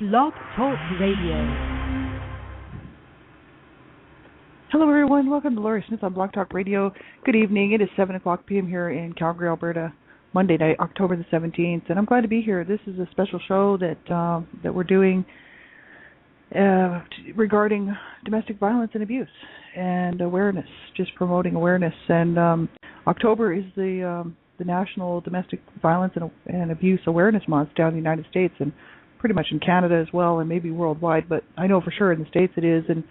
Blog Talk Radio. Hello, everyone. Welcome to Laurie Smith on Blog Talk Radio. Good evening. It is 7 o'clock p.m. here in Calgary, Alberta, Monday night, October the 17th, and I'm glad to be here. This is a special show that we're doing regarding domestic violence and abuse and awareness, just promoting awareness. And October is the National Domestic Violence and Abuse Awareness Month down in the United States, and pretty much in Canada as well, and maybe worldwide, but I know for sure in the States it is. And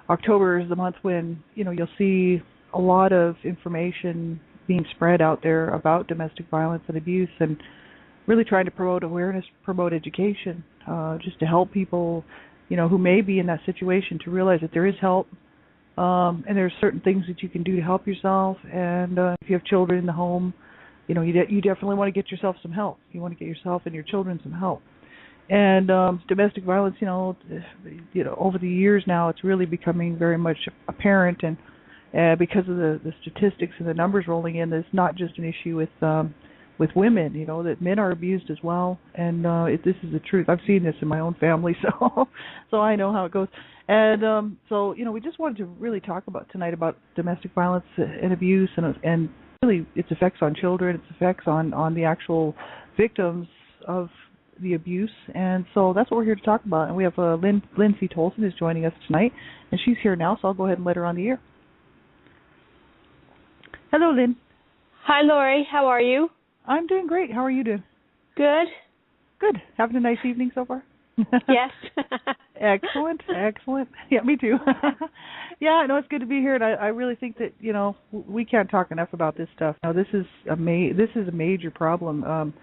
October is the month when, you'll see a lot of information being spread out there about domestic violence and abuse, and really trying to promote awareness, promote education, just to help people, who may be in that situation to realize that there is help, and there's certain things that you can do to help yourself. And if you have children in the home, you definitely want to get yourself some help. You want to get yourself and your children some help. And domestic violence, over the years now, it's really becoming very much apparent, and because of the statistics and the numbers rolling in, it's not just an issue with women. That men are abused as well, and this is the truth. I've seen this in my own family, so I know how it goes. And so we just wanted to really talk about tonight about domestic violence and abuse, and really its effects on children, its effects on the actual victims of the abuse. And so that's what we're here to talk about. And we have Lindsay Tolson is joining us tonight, and she's here now, so I'll go ahead and let her on the air. Hello, Lynn. Hi, Laurie. How are you? I'm doing great. How are you doing? Good. Good. Having a nice evening so far? Yes. Excellent. Yeah, me too. Yeah, no, it's good to be here, and I really think that we can't talk enough about this stuff. Now, this is a major problem.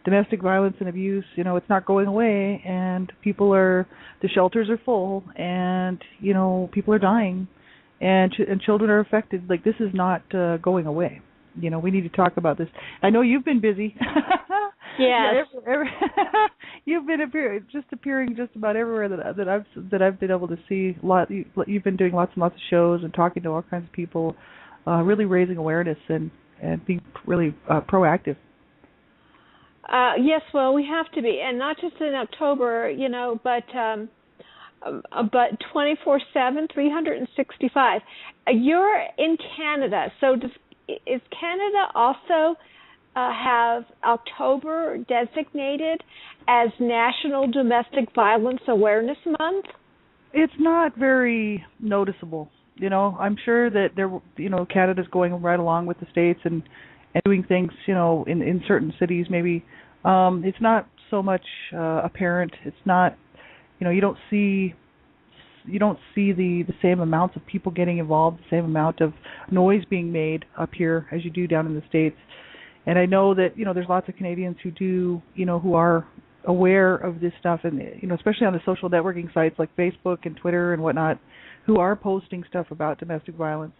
Domestic violence and abuse, it's not going away, and the shelters are full, and people are dying, and children are affected. Like, this is not going away. We need to talk about this. I know you've been busy. Yes. You've been appearing just about everywhere that I've been able to see. You've been doing lots and lots of shows and talking to all kinds of people, really raising awareness and being really proactive. Yes, well, we have to be, and not just in October, but 24/7, 365. You're in Canada, so is Canada also have October designated as National Domestic Violence Awareness Month? It's not very noticeable. I'm sure that Canada's going right along with the States and doing things, in certain cities maybe. It's not so much apparent. It's not, you don't see the same amounts of people getting involved, the same amount of noise being made up here as you do down in the States. And I know that, there's lots of Canadians who do, who are aware of this stuff, and, especially on the social networking sites like Facebook and Twitter and whatnot, who are posting stuff about domestic violence.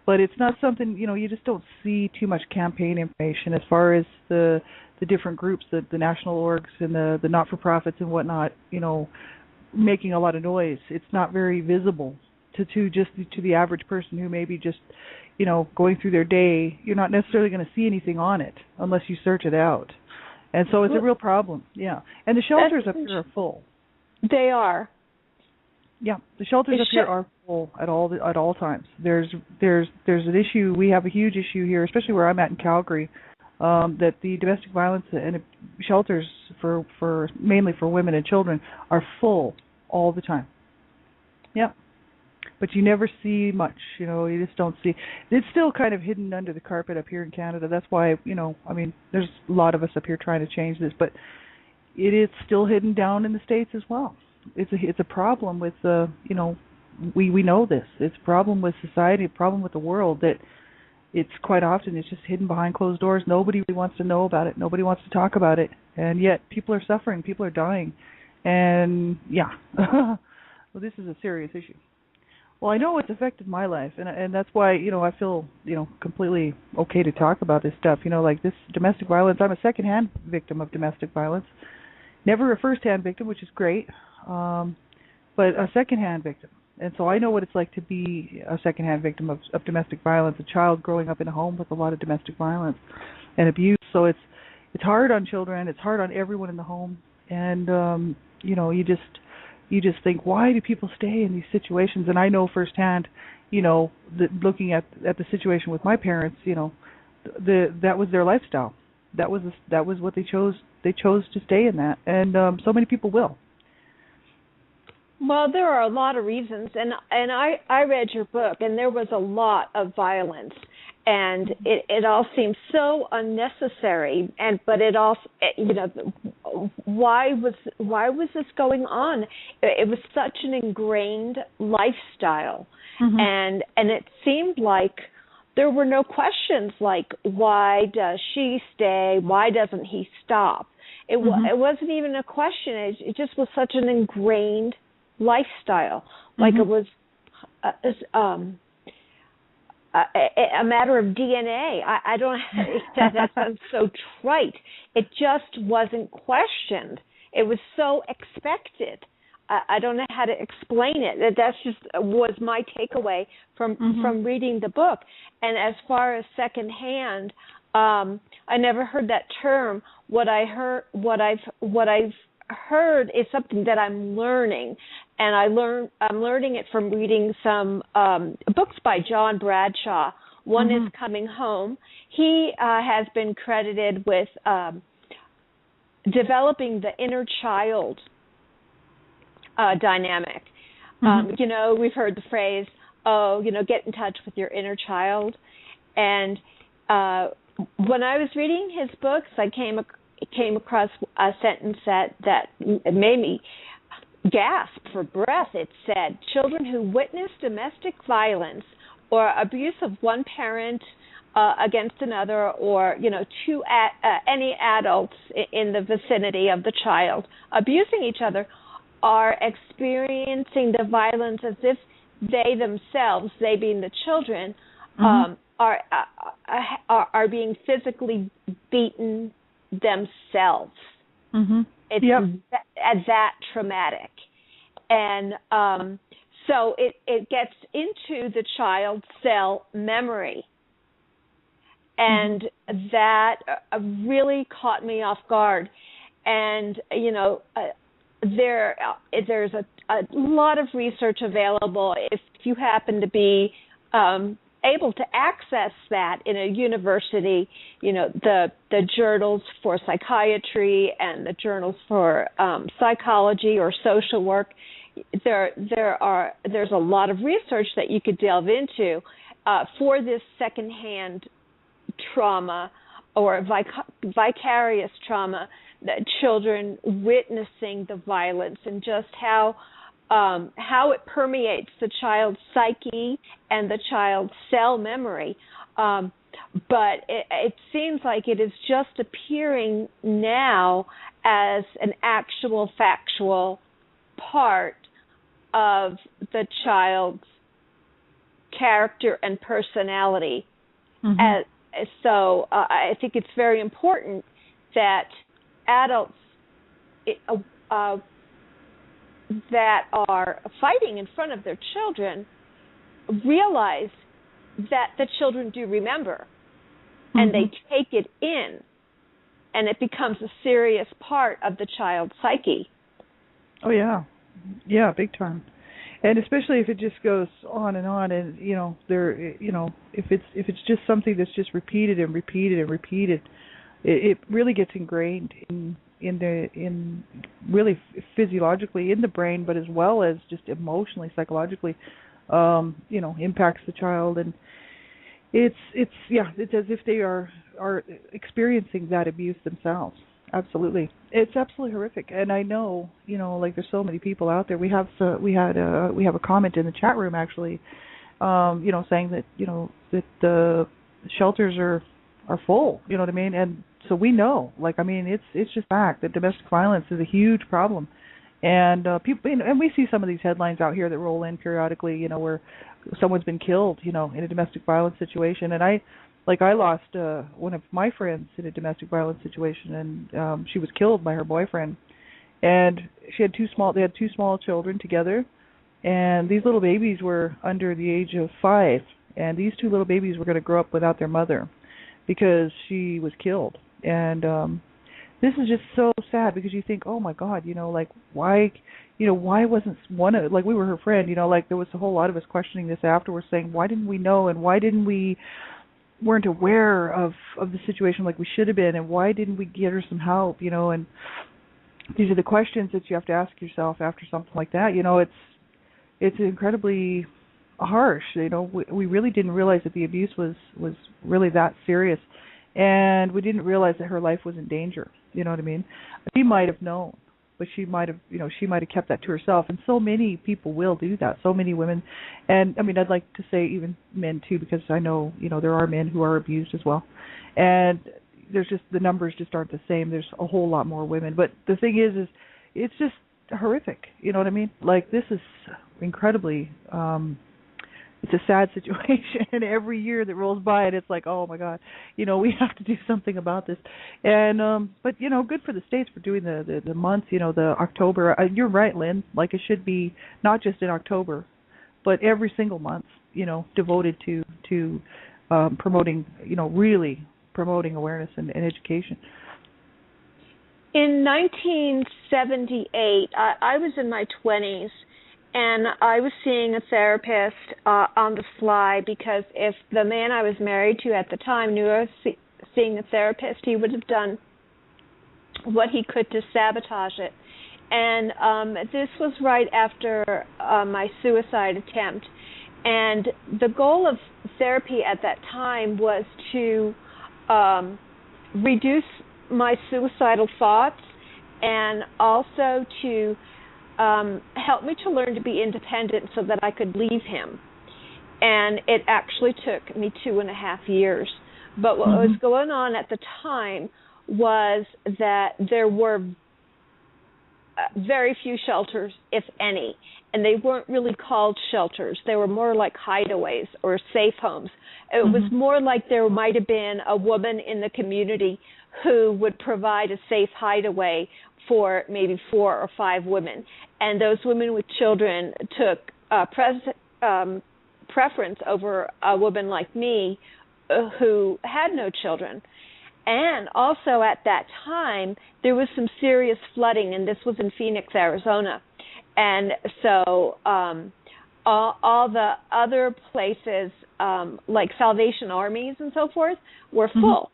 But it's not something, you just don't see too much campaign information as far as the different groups, the national orgs and the not-for-profits and whatnot, making a lot of noise. It's not very visible to the average person who may be just, going through their day. You're not necessarily going to see anything on it unless you search it out. And so it's a real problem, yeah. And the shelters up here are full. They are. Yeah, the shelters up here are full at all times. There's an issue. We have a huge issue here, especially where I'm at in Calgary, that the domestic violence and shelters for mainly for women and children are full all the time. Yeah, but you never see much. You just don't see. It's still kind of hidden under the carpet up here in Canada. That's why there's a lot of us up here trying to change this, but it is still hidden down in the States as well. It's a problem with we know this. It's a problem with society, a problem with the world, that it's quite often it's just hidden behind closed doors. Nobody really wants to know about it. Nobody wants to talk about it, and yet people are suffering. People are dying, and yeah, well, this is a serious issue. Well, I know it's affected my life, and that's why I feel completely okay to talk about this stuff. Like this domestic violence. I'm a secondhand victim of domestic violence. Never a first-hand victim, which is great, but a second-hand victim. And so I know what it's like to be a second-hand victim of domestic violence, a child growing up in a home with a lot of domestic violence and abuse. So it's hard on children. It's hard on everyone in the home. And you just think, why do people stay in these situations? And I know firsthand, looking at the situation with my parents, that was their lifestyle. That was what they chose. They chose to stay in that, and so many people will. Well, there are a lot of reasons, and I read your book, and there was a lot of violence, and it all seemed so unnecessary. But it also, why was this going on? It was such an ingrained lifestyle, and it seemed like there were no questions like, why does she stay? Why doesn't he stop? It wasn't even a question. It just was such an ingrained lifestyle, like it was a matter of DNA. I don't. That sounds so trite. It just wasn't questioned. It was so expected. I don't know how to explain it. That's just was my takeaway from reading the book. And as far as secondhand, I never heard that term. What I've heard is something that I'm learning, and I'm learning it from reading some books by John Bradshaw. One is Coming Home. He has been credited with developing the inner child dynamic. We've heard the phrase, get in touch with your inner child. And when I was reading his books, I came across a sentence that made me gasp for breath. It said, children who witness domestic violence or abuse of one parent against another, or any adults in the vicinity of the child abusing each other, are experiencing the violence as if they themselves, they being the children, are being physically beaten themselves. It's that traumatic. And so it gets into the child's cell memory. And that really caught me off guard. And, there's a lot of research available if you happen to be able to access that in a university. The journals for psychiatry and the journals for psychology or social work. There's a lot of research that you could delve into for this secondhand trauma or vicarious trauma, that children witnessing the violence, and just how it permeates the child's psyche and the child's cell memory. But it seems like it is just appearing now as an actual factual part of the child's character and personality. So I think it's very important that adults that are fighting in front of their children realize that the children do remember, and they take it in, and it becomes a serious part of the child's psyche. Oh yeah, big time. And especially if it just goes on, and if it's just something that's just repeated and repeated and repeated, it really gets ingrained in really physiologically in the brain, but as well as just emotionally, psychologically, impacts the child. And it's as if they are experiencing that abuse themselves. Absolutely. It's absolutely horrific. And I know, there's so many people out there. We have a comment in the chat room actually, saying that, that the shelters are full, you know what I mean? And so we know, it's just fact that domestic violence is a huge problem. And people, and we see some of these headlines out here that roll in periodically, where someone's been killed, in a domestic violence situation. And I lost one of my friends in a domestic violence situation, and she was killed by her boyfriend. And they had two small children together, and these little babies were under the age of 5, and these two little babies were going to grow up without their mother because she was killed. And this is just so sad because you think, oh my God, like why, why wasn't one of, like we were her friend, like there was a whole lot of us questioning this afterwards, saying why didn't we know and why didn't we weren't aware of the situation like we should have been, and why didn't we get her some help, and these are the questions that you have to ask yourself after something like that. It's incredibly harsh. We really didn't realize that the abuse was really that serious, and we didn't realize that her life was in danger. You know what I mean? She might have known, but she might have kept that to herself. And so many people will do that. So many women, and I mean, I'd like to say even men too, because I know there are men who are abused as well, and there's just the numbers just aren't the same. There's a whole lot more women, but the thing is it's just horrific. You know what I mean? Like this is incredibly. It's a sad situation, and every year that rolls by, and it's like, oh my God, we have to do something about this. And but good for the states for doing the months, the October. You're right, Lynn. Like it should be not just in October, but every single month, devoted to promoting, really promoting awareness and education. In 1978, I was in my 20s. And I was seeing a therapist on the fly because if the man I was married to at the time knew I was seeing a therapist, he would have done what he could to sabotage it. And this was right after my suicide attempt. And the goal of therapy at that time was to reduce my suicidal thoughts and also to helped me to learn to be independent so that I could leave him. And it actually took me 2.5 years. But what was going on at the time was that there were very few shelters, if any, and they weren't really called shelters. They were more like hideaways or safe homes. It was more like there might have been a woman in the community who would provide a safe hideaway for maybe 4 or 5 women. And those women with children took preference over a woman like me who had no children. And also at that time, there was some serious flooding, and this was in Phoenix, Arizona. And so all the other places, like Salvation Armies and so forth, were full.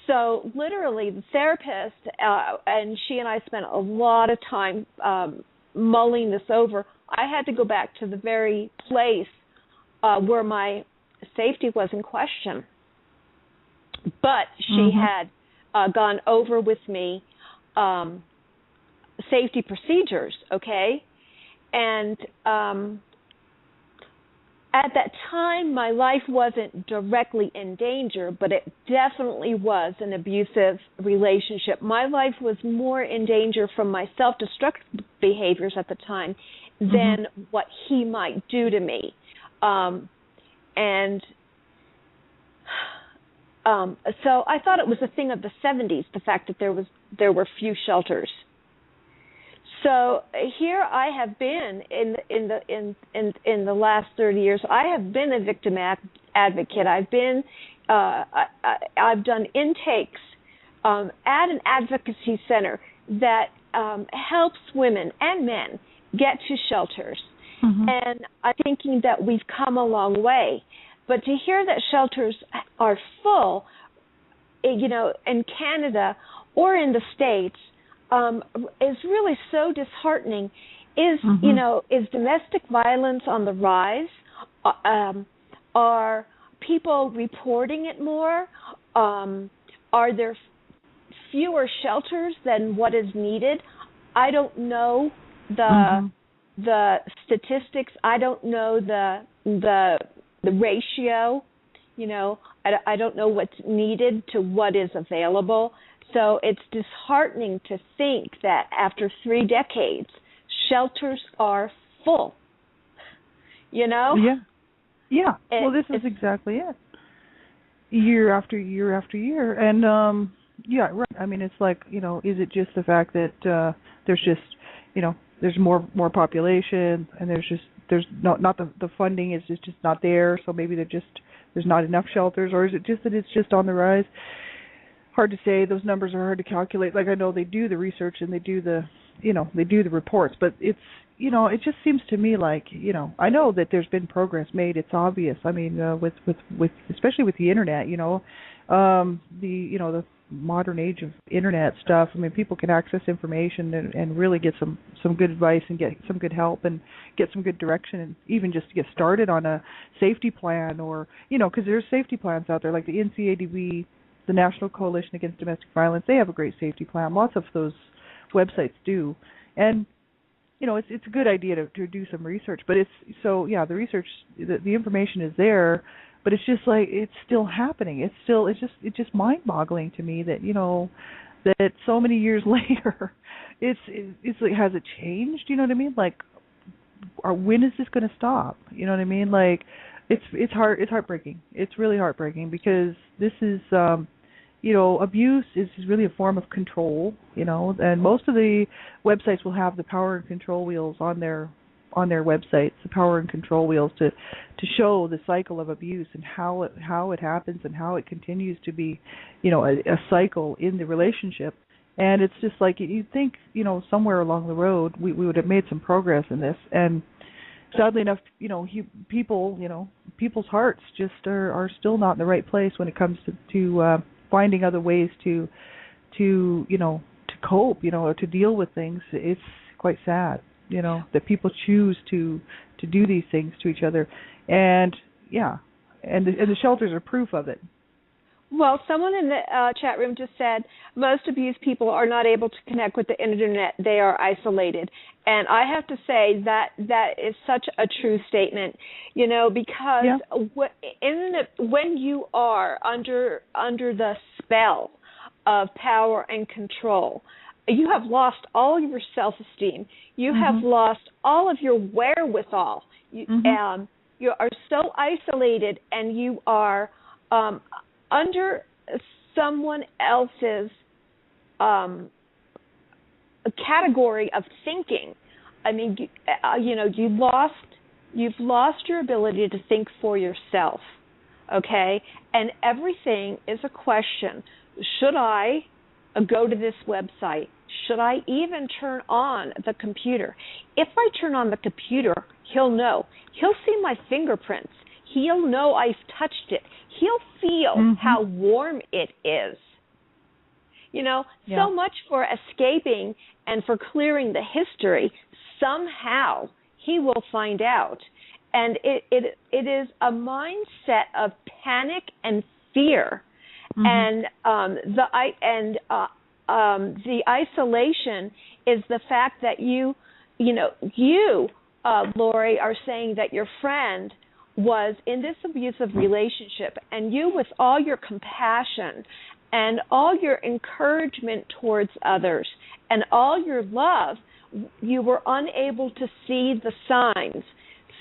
So literally the therapist, and she and I spent a lot of time mulling this over. I had to go back to the very place where my safety was in question. But she had gone over with me safety procedures, okay? And at that time, my life wasn't directly in danger, but it definitely was an abusive relationship. My life was more in danger from my self-destructive behaviors at the time than what he might do to me. So I thought it was a thing of the 70s, the fact that there were few shelters. So here I have been in the last 30 years. I have been a victim advocate. I've done intakes at an advocacy center that helps women and men get to shelters. And I'm thinking that we've come a long way. But to hear that shelters are full, in Canada or in the States, is really so disheartening. Is domestic violence on the rise? Are people reporting it more? Are there fewer shelters than what is needed? I don't know the statistics. I don't know the ratio. I don't know what's needed to what is available. So it's disheartening to think that after 3 decades, shelters are full. Yeah. Well, this is exactly it. Year after year after year, and right. I mean, it's like is it just the fact that there's just there's more population, and there's not the funding is just not there, so maybe there's not enough shelters, or is it just that it's just on the rise? hard to say. Those numbers are hard to calculate. Like, I know they do the research and they do the, they do the reports, but it's, it just seems to me like, I know that there's been progress made. It's obvious. I mean, with especially with the internet, the modern age of internet stuff. I mean, people can access information and really get some good advice and get some good help and get some good direction, and even just to get started on a safety plan, or because there's safety plans out there like the NCADV, the National Coalition Against Domestic Violence. They have a great safety plan. Lots of those websites do, and it's a good idea to do some research. But the research, the information is there. But it's just like, it's still happening. It's just mind-boggling to me that that so many years later, it's like, has it changed? You know what I mean? Like, when is this going to stop? You know what I mean? Like, it's heartbreaking. It's really heartbreaking, because this is abuse is really a form of control. And most of the websites will have the power and control wheels on their websites, the power and control wheels to show the cycle of abuse and how it happens and how it continues to be, a cycle in the relationship. And it's just like, you'd think, somewhere along the road we would have made some progress in this. And sadly enough, people's hearts just are still not in the right place when it comes to finding other ways to cope, or to deal with things. It's quite sad. That people choose to do these things to each other, and the shelters are proof of it. Well, someone in the chat room just said most abused people are not able to connect with the internet; they are isolated, and I have to say that is such a true statement. Because when you are under the spell of power and control, you have lost all of your self-esteem. You have lost all of your wherewithal. You are so isolated, and you are under someone else's category of thinking. I mean, you've lost your ability to think for yourself. Okay, and everything is a question. Should I go to this website? Should I even turn on the computer? If I turn on the computer, he'll know. He'll see my fingerprints. He'll know I've touched it. He'll feel how warm it is. So much for escaping and for clearing the history. Somehow he will find out. And it is a mindset of panic and fear. And the isolation is the fact that you, Lori, are saying that your friend was in this abusive relationship, and you, with all your compassion and all your encouragement towards others and all your love, you were unable to see the signs.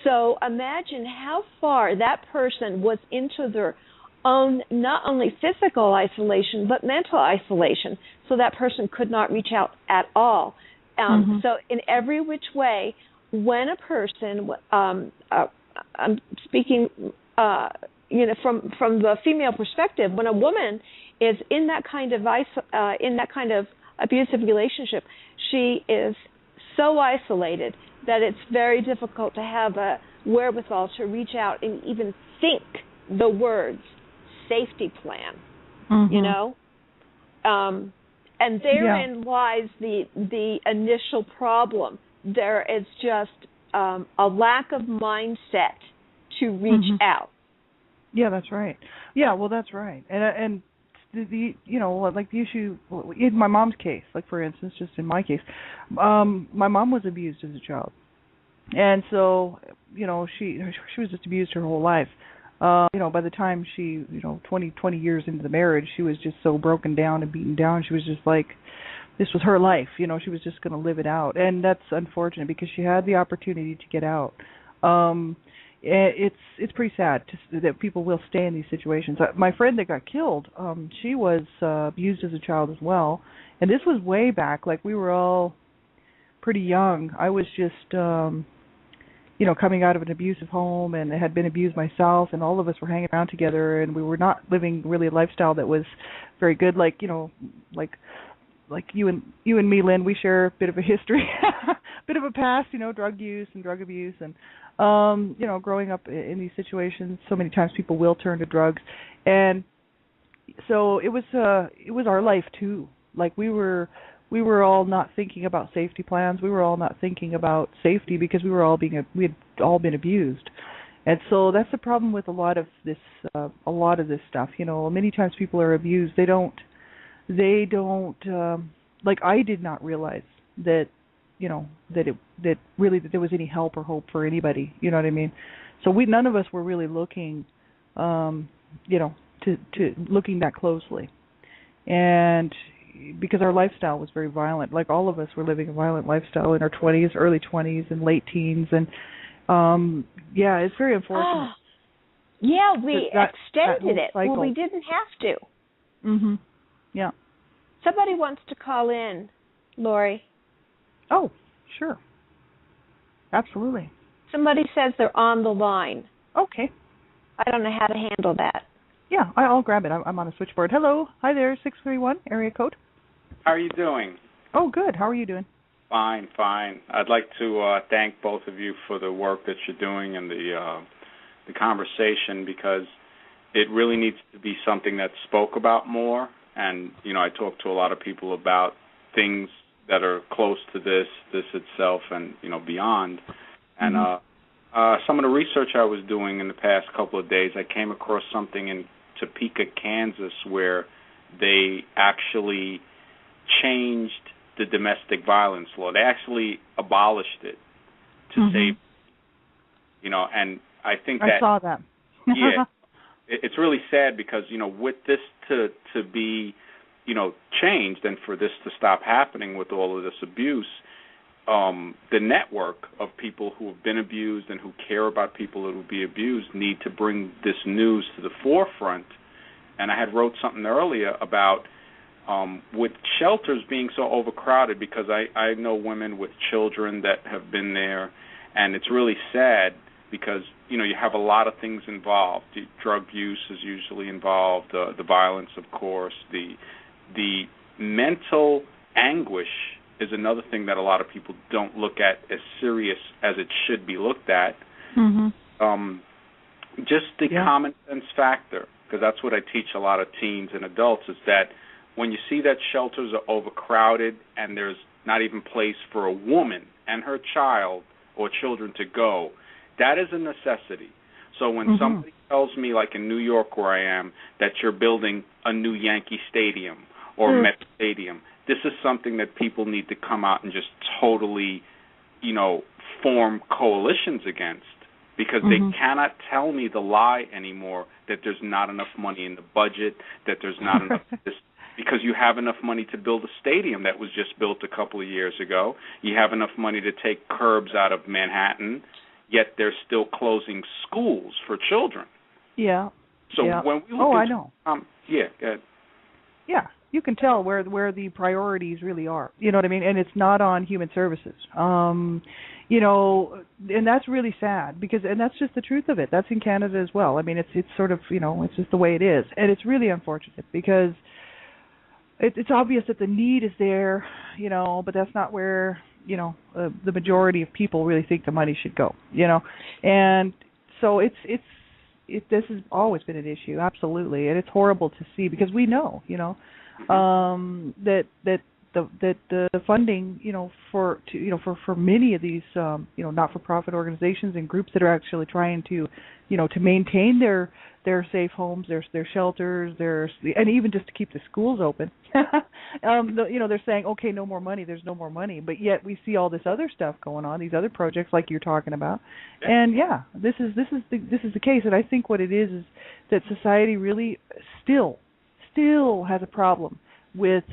So imagine how far that person was into their own, not only physical isolation, but mental isolation, so that person could not reach out at all. So in every which way, when a person, I'm speaking, from the female perspective, when a woman is in that kind of abusive relationship, she is so isolated that it's very difficult to have a wherewithal to reach out and even think the words safety plan, and therein lies the initial problem. There is just a lack of mindset to reach out. Yeah, that's right. Yeah, well, that's right. And the like the issue in my mom's case, like for instance, just in my case, my mom was abused as a child, and so she was just abused her whole life. By the time she 20 years into the marriage, she was just so broken down and beaten down. She was just like, this was her life. She was just going to live it out, and that's unfortunate because she had the opportunity to get out. It's pretty sad that people will stay in these situations. My friend that got killed, she was abused as a child as well, and this was way back. Like, we were all pretty young. I was just coming out of an abusive home and had been abused myself, and all of us were hanging around together, and we were not living really a lifestyle that was very good. Like you and me, Lynn, we share a bit of a history, bit of a past, drug use and drug abuse, and growing up in these situations, so many times people will turn to drugs, and so it was our life too. Like we were all not thinking about safety plans. We were all not thinking about safety because we had all been abused. And so that's the problem with a lot of this stuff. Many times people are abused. They don't like, I did not realize that that there was any help or hope for anybody. You know what I mean? So none of us were really looking to looking that closely. And because our lifestyle was very violent, like all of us were living a violent lifestyle in our 20s, early 20s and late teens, and it's very unfortunate. Yeah, we extended it. Cycle. Well, we didn't have to. Mhm. Yeah. Somebody wants to call in, Lori. Oh, sure. Absolutely. Somebody says they're on the line. Okay. I don't know how to handle that. Yeah, I'll grab it. I'm on a switchboard. Hello. Hi there, 631, area code. How are you doing? Oh, good. How are you doing? Fine. I'd like to thank both of you for the work that you're doing and the conversation, because it really needs to be something that's spoke about more. And, I talk to a lot of people about things that are close to this itself and, beyond. And some of the research I was doing in the past couple of days, I came across something in Topeka, Kansas, where they actually changed the domestic violence law. They actually abolished it to save, and I think that... I saw that. Yeah. It's really sad because, with this to be, changed and for this to stop happening with all of this abuse, the network of people who have been abused and who care about people that will be abused need to bring this news to the forefront. And I had wrote something earlier about with shelters being so overcrowded, because I know women with children that have been there, and it's really sad because, you have a lot of things involved. The drug use is usually involved, the violence, of course, the mental anguish is another thing that a lot of people don't look at as serious as it should be looked at. Just the common sense factor, because that's what I teach a lot of teens and adults, is that when you see that shelters are overcrowded and there's not even place for a woman and her child or children to go, that is a necessity. So when somebody tells me, like in New York where I am, that you're building a new Yankee Stadium or Met Stadium, this is something that people need to come out and just totally, form coalitions against, because they cannot tell me the lie anymore that there's not enough money in the budget, that there's not enough this, because you have enough money to build a stadium that was just built a couple of years ago. You have enough money to take curbs out of Manhattan, yet they're still closing schools for children. Yeah. So when we look I know. Go ahead. Yeah, you can tell where the priorities really are. You know what I mean? And it's not on human services. And that's really sad, and that's just the truth of it. That's in Canada as well. I mean, it's sort of, it's just the way it is. And it's really unfortunate because it's obvious that the need is there, but that's not where, the majority of people really think the money should go, And so this has always been an issue, absolutely, and it's horrible to see, because we know, that the funding, for many of these, not-for-profit organizations and groups that are actually trying to, to maintain their safe homes, their shelters, and even just to keep the schools open. They're saying, okay, no more money. There's no more money, but yet we see all this other stuff going on, these other projects like you're talking about, and this is the case. And I think what it is that society really still has a problem with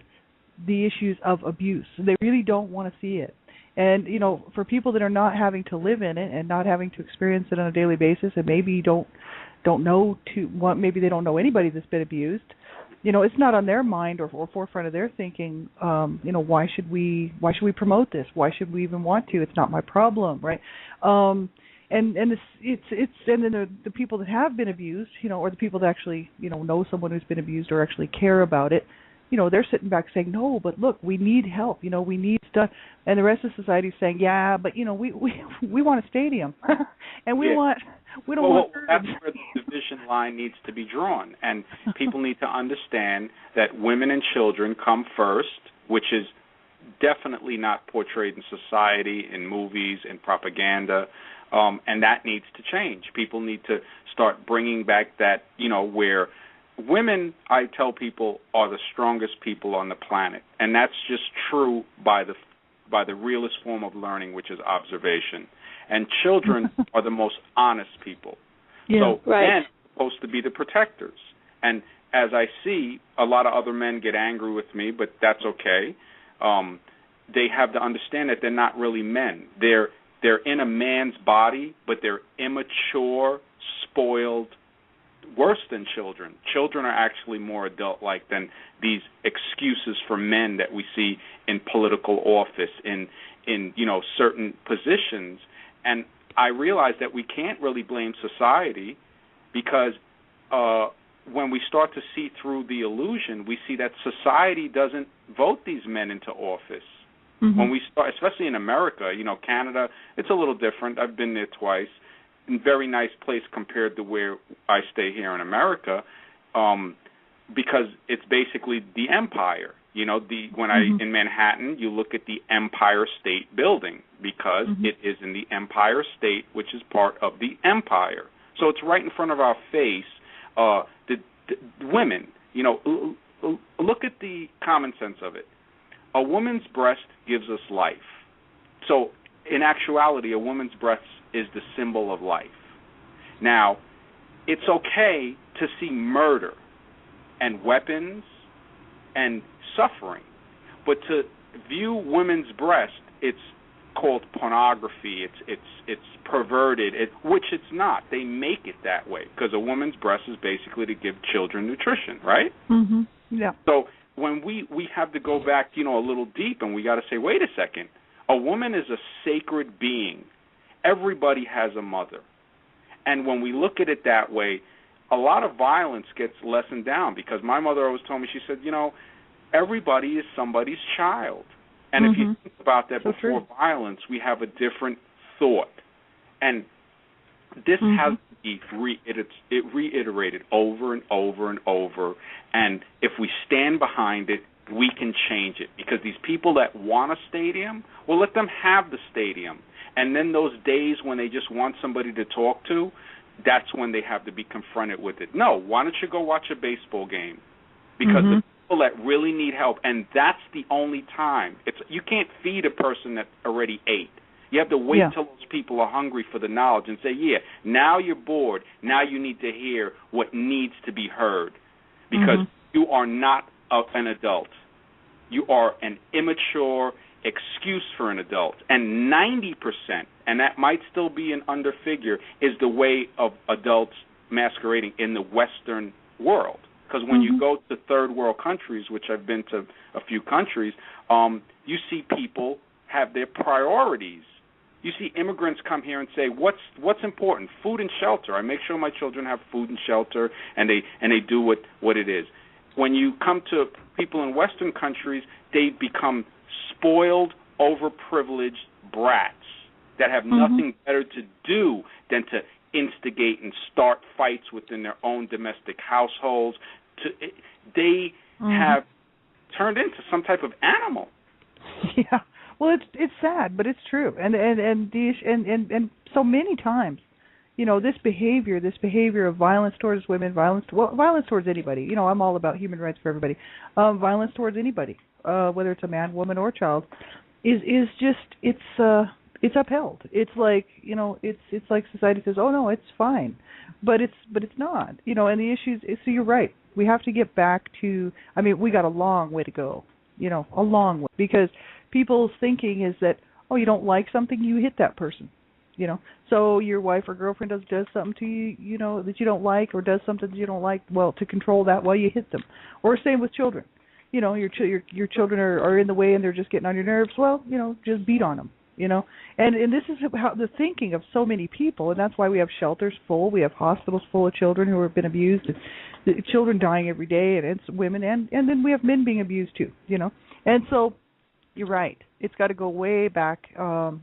the issues of abuse. They really don't want to see it. And, for people that are not having to live in it and not having to experience it on a daily basis, and maybe don't know maybe they don't know anybody that's been abused, it's not on their mind or forefront of their thinking, why should we promote this? Why should we even want to? It's not my problem, right? and it's and then the people that have been abused, or the people that actually know someone who's been abused or actually care about it, they're sitting back saying, no, but look, we need help, we need stuff, and the rest of society is saying, yeah, but we want a stadium, and we don't want. That's where the division line needs to be drawn, and people need to understand that women and children come first, which is definitely not portrayed in society, in movies, in propaganda, and that needs to change. People need to start bringing back that, where women, I tell people, are the strongest people on the planet, and that's just true by the realest form of learning, which is observation. And children are the most honest people. Yeah, so right. Men are supposed to be the protectors. And as I see, a lot of other men get angry with me, but that's okay. They have to understand that they're not really men. They're in a man's body, but they're immature, spoiled, worse than children. Children are actually more adult-like than these excuses for men that we see in political office, in certain positions. And I realize that we can't really blame society because when we start to see through the illusion, we see that society doesn't vote these men into office. Mm-hmm. When we start, especially in America, Canada, it's a little different. I've been there twice. Very nice place compared to where I stay here in America, because it's basically the empire. In Manhattan, you look at the Empire State Building because it is in the Empire State, which is part of the empire. So it's right in front of our face. The women, look at the common sense of it. A woman's breast gives us life. So in actuality, a woman's breast is the symbol of life. Now, it's okay to see murder and weapons and suffering, but to view women's breast, it's called pornography. It's perverted, which it's not. They make it that way because a woman's breast is basically to give children nutrition, right? Mm-hmm. Yeah. So when we have to go back, a little deep, and we got to say, wait a second, a woman is a sacred being. Everybody has a mother. And when we look at it that way, a lot of violence gets lessened down because my mother always told me, she said, everybody is somebody's child. And if you think about that before violence, we have a different thought. And this has to be reiterated over and over and over. And if we stand behind it, we can change it. Because these people that want a stadium, well, let them have the stadium. And then those days when they just want somebody to talk to, that's when they have to be confronted with it. No, why don't you go watch a baseball game? Because the people that really need help, and that's the only time. You can't feed a person that already ate. You have to wait till those people are hungry for the knowledge and say, now you're bored. Now you need to hear what needs to be heard. Because you are not an adult. You are an immature excuse for an adult. And 90%, and that might still be an under figure, is the way of adults masquerading in the Western world. Because when you go to third world countries, which I've been to a few countries, you see people have their priorities. You see immigrants come here and say, what's important? Food and shelter. I make sure my children have food and shelter, and they do what it is. When you come to people in Western countries, they become spoiled, overprivileged brats that have nothing better to do than to instigate and start fights within their own domestic households. They have turned into some type of animal. Yeah. Well, it's sad, but it's true, and so many times, this behavior of violence towards women, violence towards anybody. I'm all about human rights for everybody. Violence towards anybody, whether it's a man, woman, or child, is just it's upheld. It's like it's like society says, oh no, it's fine, but it's not. And the issues. So you're right. We have to get back to. I mean, we got a long way to go. A long way, because people's thinking is that, oh, you don't like something, you hit that person. So your wife or girlfriend does something to you, that you don't like, or does something that you don't like. Well, to control that, you hit them. Or same with children. Your children are in the way and they're just getting on your nerves. Well, just beat on them. And this is how the thinking of so many people, and that's why we have shelters full, we have hospitals full of children who have been abused, and the children dying every day, and it's women, and then we have men being abused too, And so you're right. It's got to go way back, and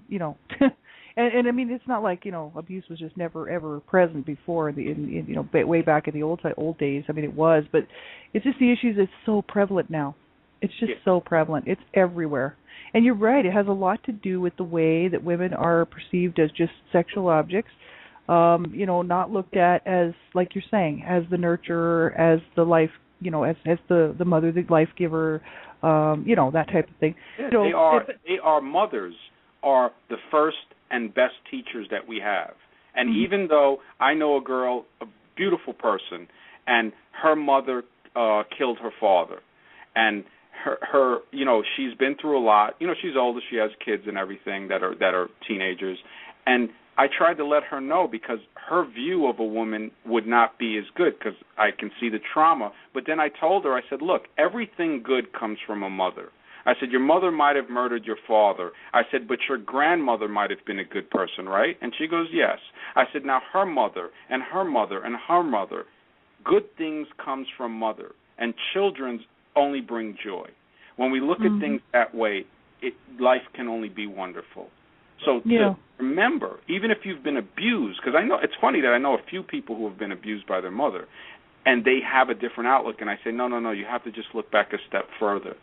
I mean, it's not like abuse was just never ever present before way back in the old days. I mean, it was, but it's just the issue that's so prevalent now. It's just so prevalent. It's everywhere. And you're right. It has a lot to do with the way that women are perceived as just sexual objects. Not looked at as, like you're saying, as the nurturer, as the life, as the mother, the life giver, that type of thing. Yeah, they are mothers are the first and best teachers that we have. And even though I know a girl, a beautiful person, and her mother killed her father, and her she's been through a lot. She's older, she has kids and everything that are teenagers, and I tried to let her know, because her view of a woman would not be as good, because I can see the trauma. But then I told her, I said, look, everything good comes from a mother. I said, your mother might have murdered your father. I said, but your grandmother might have been a good person, right? And she goes, yes. I said, now her mother and her mother and her mother, good things comes from mother, and children's only bring joy. When we look at things that way, life can only be wonderful. So to remember, even if you've been abused, because I know it's funny that I know a few people who have been abused by their mother, and they have a different outlook, and I say, no, you have to just look back a step further,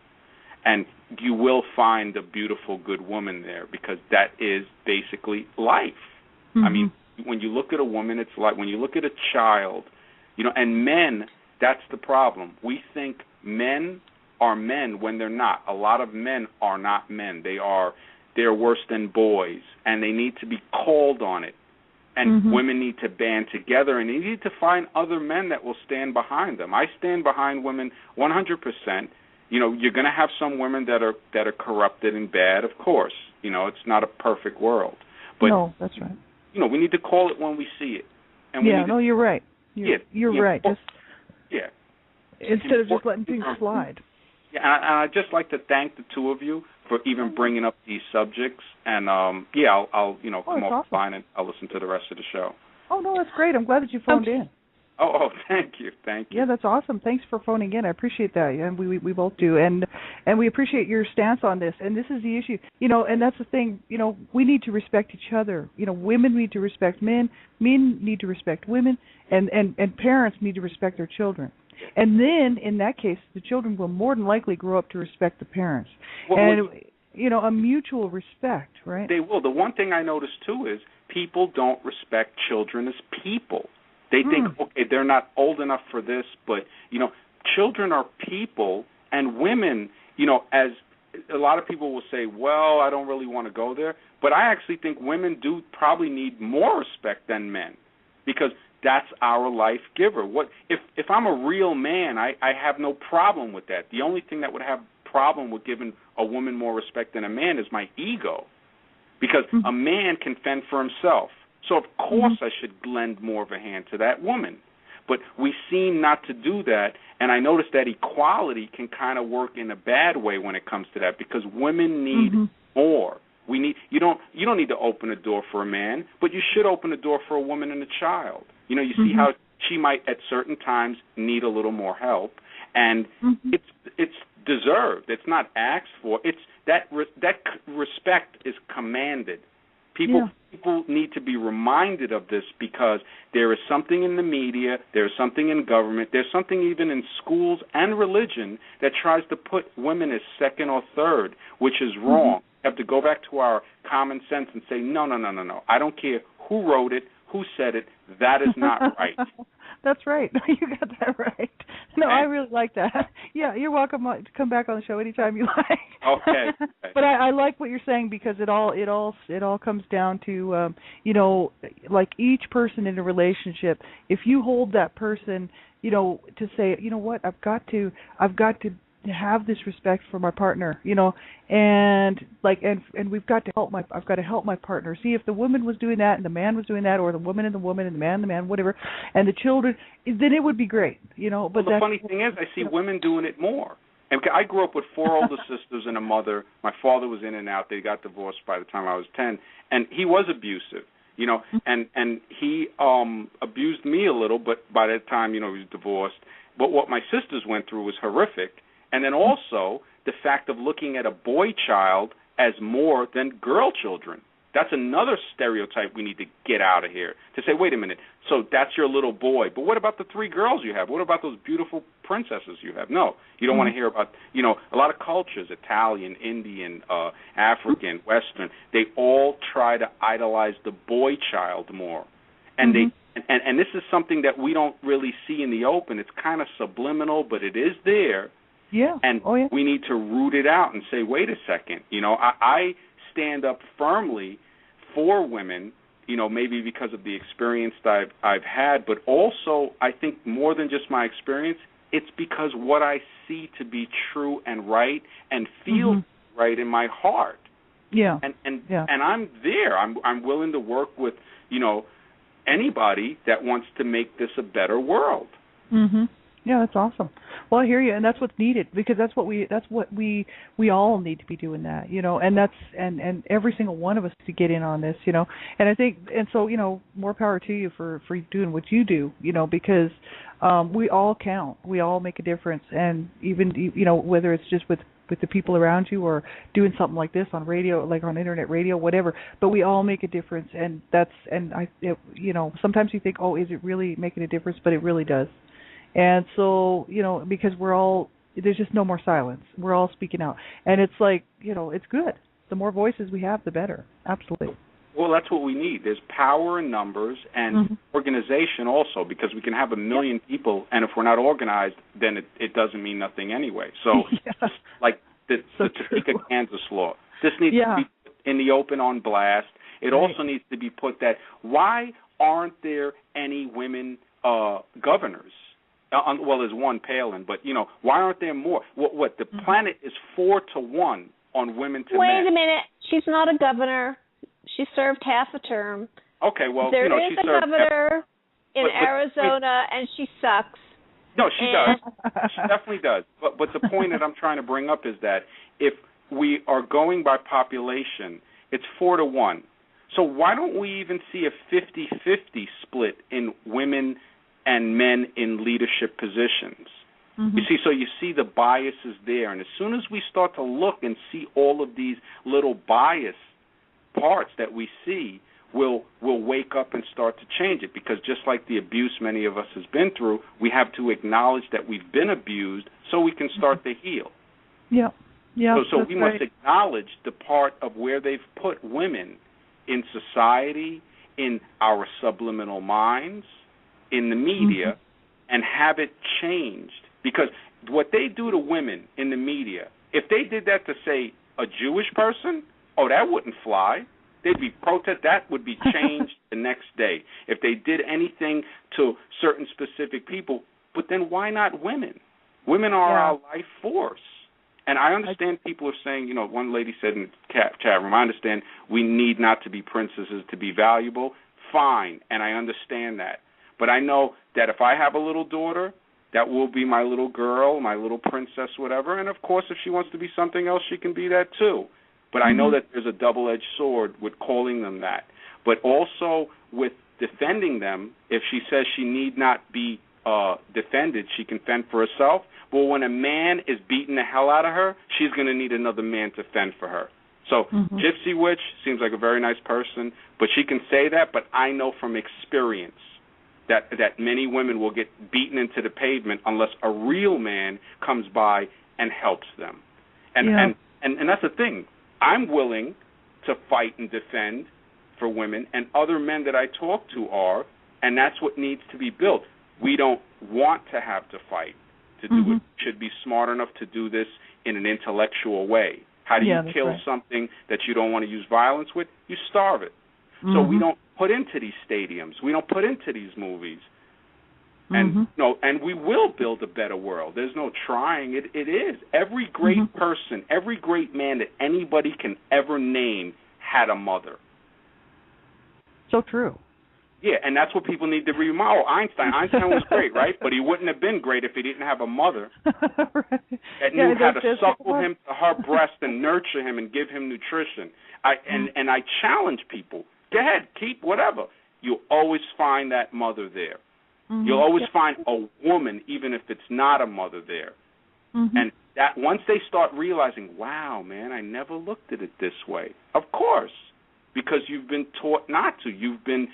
and you will find a beautiful, good woman there, because that is basically life. I mean, when you look at a woman, it's like when you look at a child, and men, that's the problem. We think men are men when they're not. A lot of men are not men. They're worse than boys, and they need to be called on it. And women need to band together, and they need to find other men that will stand behind them. I stand behind women 100%. You're going to have some women that are corrupted and bad, of course. It's not a perfect world. But no, that's right. We need to call it when we see it. And you're right. You're right. Instead of just letting things slide. Yeah, and I'd just like to thank the two of you for even bringing up these subjects. And I'll come offline and I'll listen to the rest of the show. Oh no, that's great. I'm glad that you phoned in. Oh, thank you. Yeah, that's awesome. Thanks for phoning in. I appreciate that, and we both do, and we appreciate your stance on this. And this is the issue, and that's the thing. We need to respect each other. Women need to respect men. Men need to respect women, and parents need to respect their children. And then, in that case, the children will more than likely grow up to respect the parents. A mutual respect, right? They will. The one thing I notice, too, is people don't respect children as people. They think, okay, they're not old enough for this, but, children are people, and women, as a lot of people will say, well, I don't really want to go there, but I actually think women do probably need more respect than men, because that's our life giver. If I'm a real man, I have no problem with that. The only thing that would have problem with giving a woman more respect than a man is my ego, because a man can fend for himself. So, of course, I should lend more of a hand to that woman. But we seem not to do that, and I notice that equality can kind of work in a bad way when it comes to that, because women need more. You don't need to open a door for a man, but you should open a door for a woman and a child. You see how she might at certain times need a little more help, and it's deserved. It's not asked for. It's that respect is commanded. People need to be reminded of this, because there is something in the media, there's something in government, there's something even in schools and religion that tries to put women as second or third, which is wrong. We have to go back to our common sense and say, no. I don't care who wrote it, who said it. That is not right. That's right. You got that right. No, I really like that. Yeah, you're welcome to come back on the show anytime you like. Okay. But I like what you're saying, because it all comes down to like each person in a relationship. If you hold that person, to say, what, I've got to have this respect for my partner, and we've got to I've got to help my partner. See, if the woman was doing that and the man was doing that, or the woman and the woman and the man, whatever, and the children, then it would be great, But the funny thing is, I see women doing it more, And I grew up with 4 older sisters and a mother. My father was in and out. They got divorced by the time I was 10, and he was abusive, and he abused me a little, but by that time, he was divorced. But what my sisters went through was horrific. And then also the fact of looking at a boy child as more than girl children. That's another stereotype we need to get out of here. To say, wait a minute, so that's your little boy. But what about the 3 girls you have? What about those beautiful princesses you have? No, you don't want to hear about, a lot of cultures, Italian, Indian, African, Western, they all try to idolize the boy child more. And and this is something that we don't really see in the open. It's kind of subliminal, but it is there. Yeah. And we need to root it out and say, wait a second. I stand up firmly for women, maybe because of the experience that I've had, but also I think more than just my experience, it's because what I see to be true and right and feel right in my heart. Yeah. And I'm there. I'm willing to work with, anybody that wants to make this a better world. Mhm. Yeah, that's awesome. Well, I hear you, and that's what's needed, because that's what we all need to be doing that, and that's and every single one of us to get in on this, and I think, and so, more power to you for doing what you do, because we all count, we all make a difference, and even whether it's just with the people around you or doing something like this on radio, like on internet radio, whatever, but we all make a difference, and sometimes you think, oh, is it really making a difference? But it really does. And so, because there's just no more silence. We're all speaking out. And it's like, it's good. The more voices we have, the better. Absolutely. Well, that's what we need. There's power in numbers and organization also, because we can have 1 million people, and if we're not organized, then it doesn't mean nothing anyway. So, like the Topeka, Kansas law, this needs to be put in the open on blast. It also needs to be put that, why aren't there any women governors? Well, there's one, Palin, but, why aren't there more? What the planet is 4-1 on women to men. Wait a minute. She's not a governor. She served half a term. Okay, well, there she is a served governor in Arizona, and she sucks. No, she does. She definitely does. But the point that I'm trying to bring up is that if we are going by population, it's 4-1. So why don't we even see a 50-50 split in women and men in leadership positions? You see the biases there, and as soon as we start to look and see all of these little bias parts that we see, we'll wake up and start to change it, because just like the abuse many of us has been through, we have to acknowledge that we've been abused so we can start to heal. Yeah. So we must acknowledge the part of where they've put women in society, in our subliminal minds, in the media, and have it changed. Because what they do to women in the media, if they did that to, say, a Jewish person, that wouldn't fly. They'd be that would be changed the next day. If they did anything to certain specific people, but then why not women? Women are our life force. And I understand people are saying, one lady said in the chat room, I understand we need not to be princesses to be valuable. Fine, and I understand that. But I know that if I have a little daughter, that will be my little girl, my little princess, whatever. And, of course, if she wants to be something else, she can be that too. But I know that there's a double-edged sword with calling them that. But also with defending them, if she says she need not be defended, she can fend for herself. Well, when a man is beating the hell out of her, she's going to need another man to fend for her. So Gypsy Witch seems like a very nice person, but she can say that. But I know from experience that many women will get beaten into the pavement unless a real man comes by and helps them. And that's the thing. I'm willing to fight and defend for women, and other men that I talk to are, and that's what needs to be built. We don't want to have to fight to do it. We should be smart enough to do this in an intellectual way. How do you kill something that you don't want to use violence with? You starve it. So we don't put into these stadiums. We don't put into these movies. And and we will build a better world. There's no trying. It is. Every great person, every great man that anybody can ever name had a mother. So true. Yeah, and that's what people need to remodel. Einstein was great, right? But he wouldn't have been great if he didn't have a mother right. that knew how to suckle him to her breast and nurture him and give him nutrition. And I challenge people, go ahead, keep whatever. You'll always find that mother there. Mm-hmm. You'll always find a woman, even if it's not a mother there. Mm-hmm. And that once they start realizing, wow, man, I never looked at it this way. Of course. Because you've been taught not to. You've been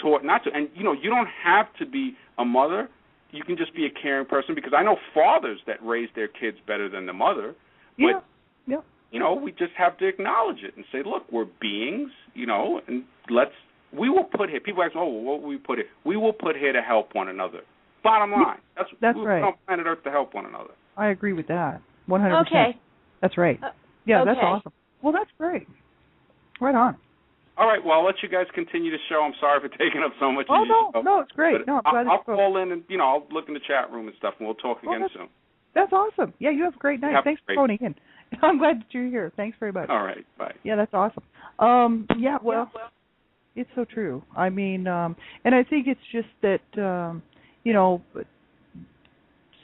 taught not to. And, you don't have to be a mother. You can just be a caring person, because I know fathers that raise their kids better than the mother. But, we just have to acknowledge it and say, look, we're beings, and we will put here. People ask, what will we put here? We will put here to help one another. Bottom line. That's we're right. on planet Earth to help one another. I agree with that. 100%. Okay. That's right. That's awesome. Well, that's great. Right on. All right, well, I'll let you guys continue the show. I'm sorry for taking up so much of your show. No, it's great. No, I'll call in and, I'll look in the chat room and stuff, and we'll talk again soon. That's awesome. Yeah, you have a great night. Thanks for phoning in. I'm glad that you're here. Thanks very much. All right, bye. Yeah, that's awesome. It's so true. I mean, and I think it's just that,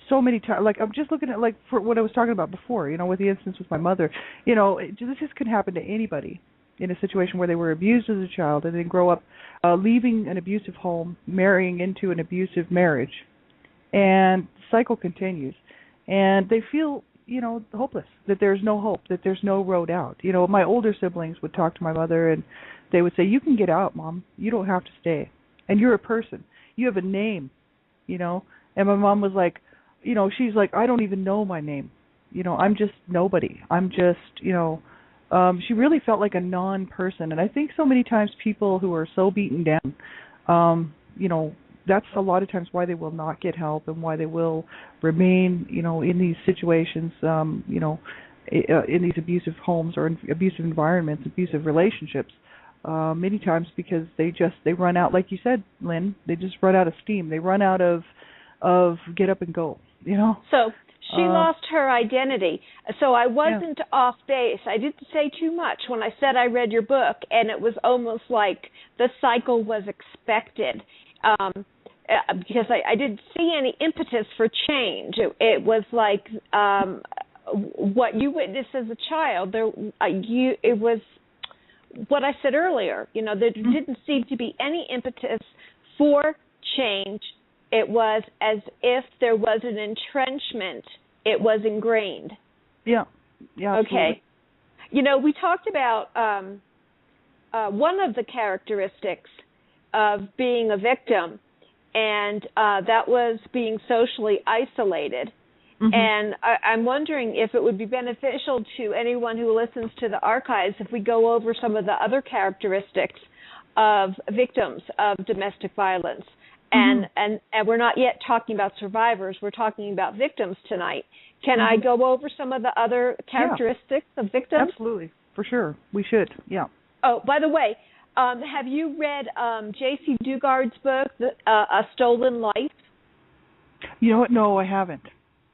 so many times, like, I'm just looking at, like, for what I was talking about before, with the instance with my mother, this can happen to anybody in a situation where they were abused as a child and then grow up leaving an abusive home, marrying into an abusive marriage, and the cycle continues. And they feel, hopeless, that there's no hope, that there's no road out. My older siblings would talk to my mother and they would say, you can get out, Mom. You don't have to stay. And you're a person. You have a name, And my mom was like, she's like, I don't even know my name. I'm just nobody. I'm just, she really felt like a non-person. And I think so many times people who are so beaten down, that's a lot of times why they will not get help and why they will remain, in these situations, in these abusive homes or in abusive environments, abusive relationships, many times because they run out, like you said, Lynn, they just run out of steam. They run out of get up and go, So she lost her identity. So I wasn't off base. I didn't say too much when I said I read your book, and it was almost like the cycle was expected. Because I didn't see any impetus for change. It was like what you witnessed as a child. It was what I said earlier. There didn't seem to be any impetus for change. It was as if there was an entrenchment. It was ingrained. Yeah. Okay. We talked about one of the characteristics of being a victim, and that was being socially isolated. Mm-hmm. And I'm wondering if it would be beneficial to anyone who listens to the archives if we go over some of the other characteristics of victims of domestic violence. Mm-hmm. And we're not yet talking about survivors. We're talking about victims tonight. Can I go over some of the other characteristics of victims? Absolutely. For sure. We should. Yeah. Oh, by the way, have you read J.C. Dugard's book, A Stolen Life? You know what? No, I haven't.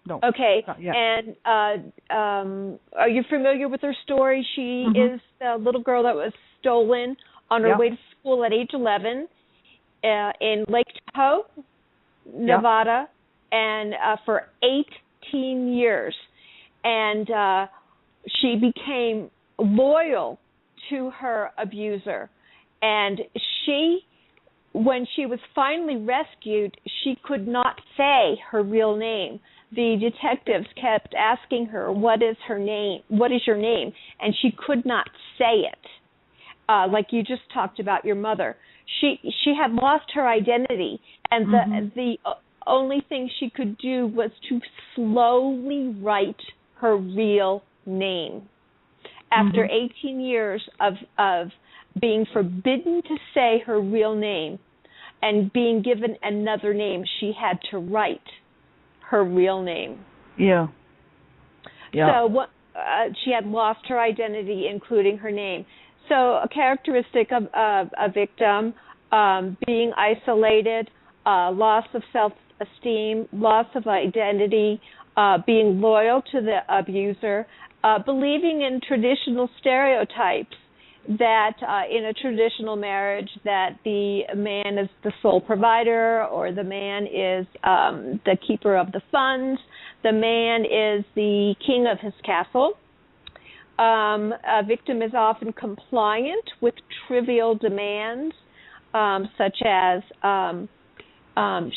No. Okay. And are you familiar with her story? She is the little girl that was stolen on her way to school at age 11 in Lake Tahoe, Nevada, and for 18 years. And she became loyal to her abuser. And when she was finally rescued, she could not say her real name. The detectives kept asking her, what is her name? What is your name? And she could not say it, like you just talked about your mother. She had lost her identity, and the only thing she could do was to slowly write her real name. After 18 years of being forbidden to say her real name and being given another name, she had to write her real name. Yeah. So she had lost her identity, including her name. So a characteristic of a victim, being isolated, loss of self-esteem, loss of identity, being loyal to the abuser, believing in traditional stereotypes, that in a traditional marriage that the man is the sole provider, or the man is the keeper of the funds, the man is the king of his castle. A victim is often compliant with trivial demands, such as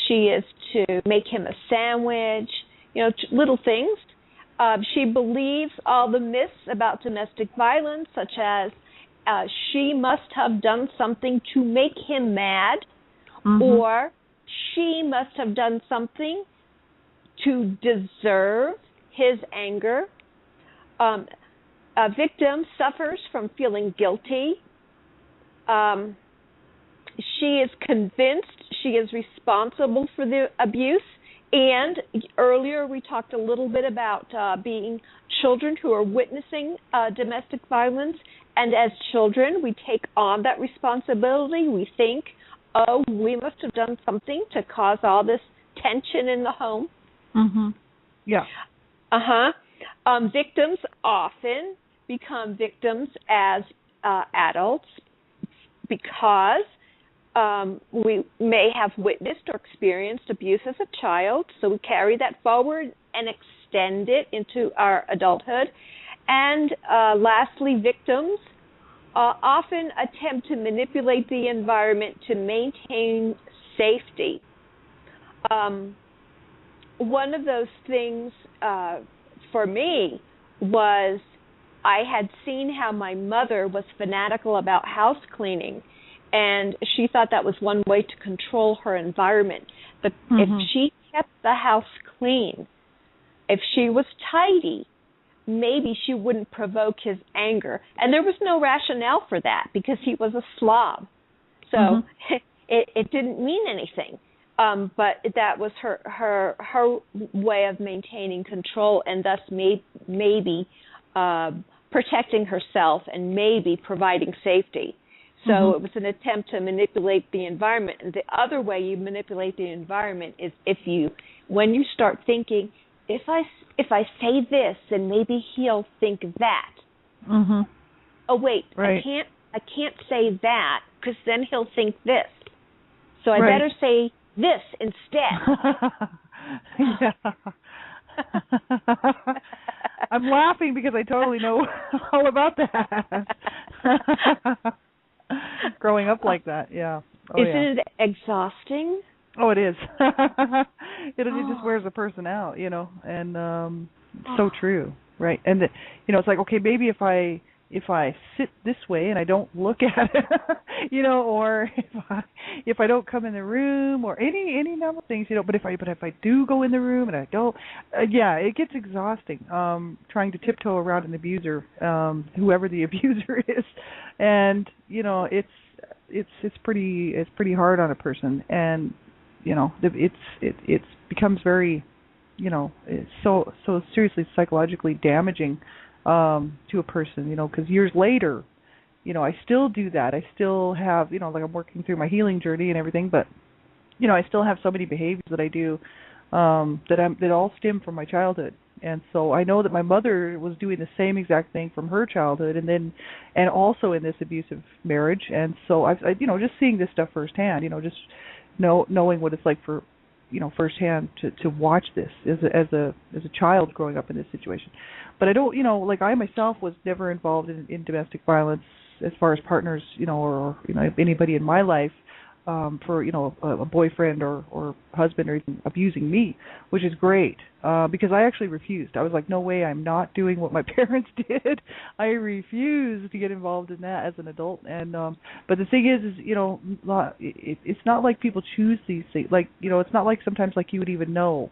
she is to make him a sandwich, little things. She believes all the myths about domestic violence, such as she must have done something to make him mad, or she must have done something to deserve his anger. A victim suffers from feeling guilty. She is convinced she is responsible for the abuse. And earlier we talked a little bit about being children who are witnessing domestic violence. And as children, we take on that responsibility. We think, oh, we must have done something to cause all this tension in the home. Yeah. Victims often become victims as adults because we may have witnessed or experienced abuse as a child, so we carry that forward and extend it into our adulthood. And lastly, victims often attempt to manipulate the environment to maintain safety. One of those things for me was I had seen how my mother was fanatical about house cleaning, and she thought that was one way to control her environment. But if she kept the house clean, if she was tidy, maybe she wouldn't provoke his anger. And there was no rationale for that because he was a slob. So it didn't mean anything. But that was her way of maintaining control, and thus maybe protecting herself and maybe providing safety. So it was an attempt to manipulate the environment. And the other way you manipulate the environment is when you start thinking, if I say this, then maybe he'll think that. Oh wait, right. I can't say that because then he'll think this. So I better say this instead. Yeah. I'm laughing because I totally know all about that. Growing up like that, yeah. Isn't it exhausting? Oh, it is. It just wears a person out, and so true, right? And it's like, okay, maybe if I sit this way and I don't look at it, or if I don't come in the room, or any number of things, but if I do go in the room and I don't, it gets exhausting. Trying to tiptoe around an abuser, whoever the abuser is, and it's pretty hard on a person, and it becomes very, it's so seriously psychologically damaging to a person, because years later, I still do that. I still have, like I'm working through my healing journey and everything, but, I still have so many behaviors that I do that all stem from my childhood. And so I know that my mother was doing the same exact thing from her childhood, and also in this abusive marriage. And so I just seeing this stuff firsthand, just knowing what it's like for, firsthand to watch this as a child growing up in this situation. But I don't, like I myself was never involved in domestic violence as far as partners, or anybody in my life, for a boyfriend or husband or even abusing me, which is great, because I actually refused. I was like, no way, I'm not doing what my parents did. I refused to get involved in that as an adult. And but the thing is it's not like people choose these things. Like it's not like sometimes like you would even know.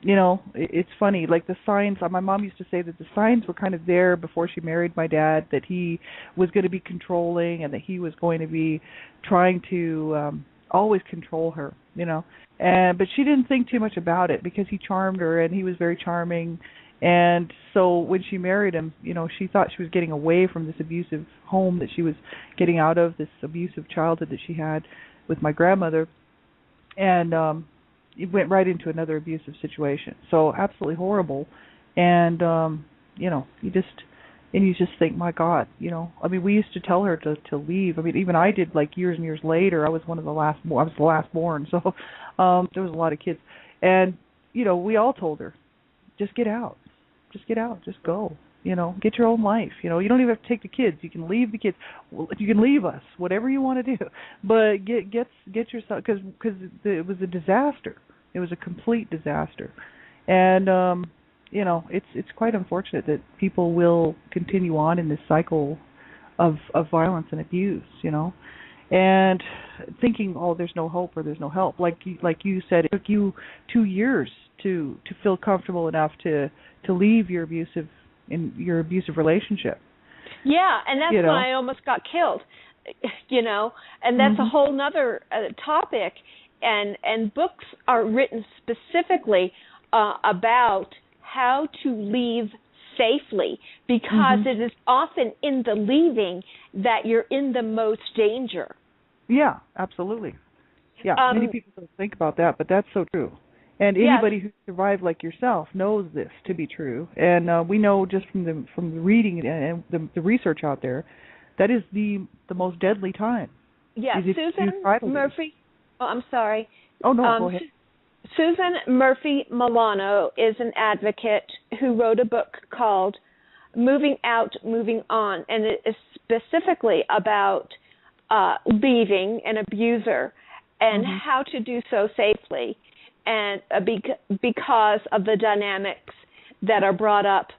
It's funny, like the signs, my mom used to say that the signs were kind of there before she married my dad, that he was going to be controlling and that he was going to be trying to always control her, but she didn't think too much about it because he charmed her and he was very charming. And so when she married him, she thought she was getting away from this abusive home that she was getting out of, this abusive childhood that she had with my grandmother. And it went right into another abusive situation. So absolutely horrible. And, you And you just think, my God, I mean, we used to tell her to leave. I mean, even I did, like, years and years later. I was I was the last born, so there was a lot of kids. And, we all told her, just get out. Just get out. Just go. Get your own life. You don't even have to take the kids. You can leave the kids. You can leave us, whatever you want to do. But get yourself, because it was a disaster. It was a complete disaster. And, it's quite unfortunate that people will continue on in this cycle of violence and abuse, and thinking, oh, there's no hope or there's no help. Like you said, it took you 2 years to feel comfortable enough to leave your abusive relationship. Yeah, and that's when I almost got killed, and that's a whole nother topic. And books are written specifically about how to leave safely, because it is often in the leaving that you're in the most danger. Yeah, absolutely. Yeah, many people don't think about that, but that's so true. And anybody who survived like yourself knows this to be true. And we know just from the reading and the research out there, that is the most deadly time. Yeah, Susan Murphy. Oh, I'm sorry. Oh, no, go ahead. Susan Murphy Milano is an advocate who wrote a book called Moving Out, Moving On, and it is specifically about leaving an abuser and how to do so safely, and because of the dynamics that are brought up.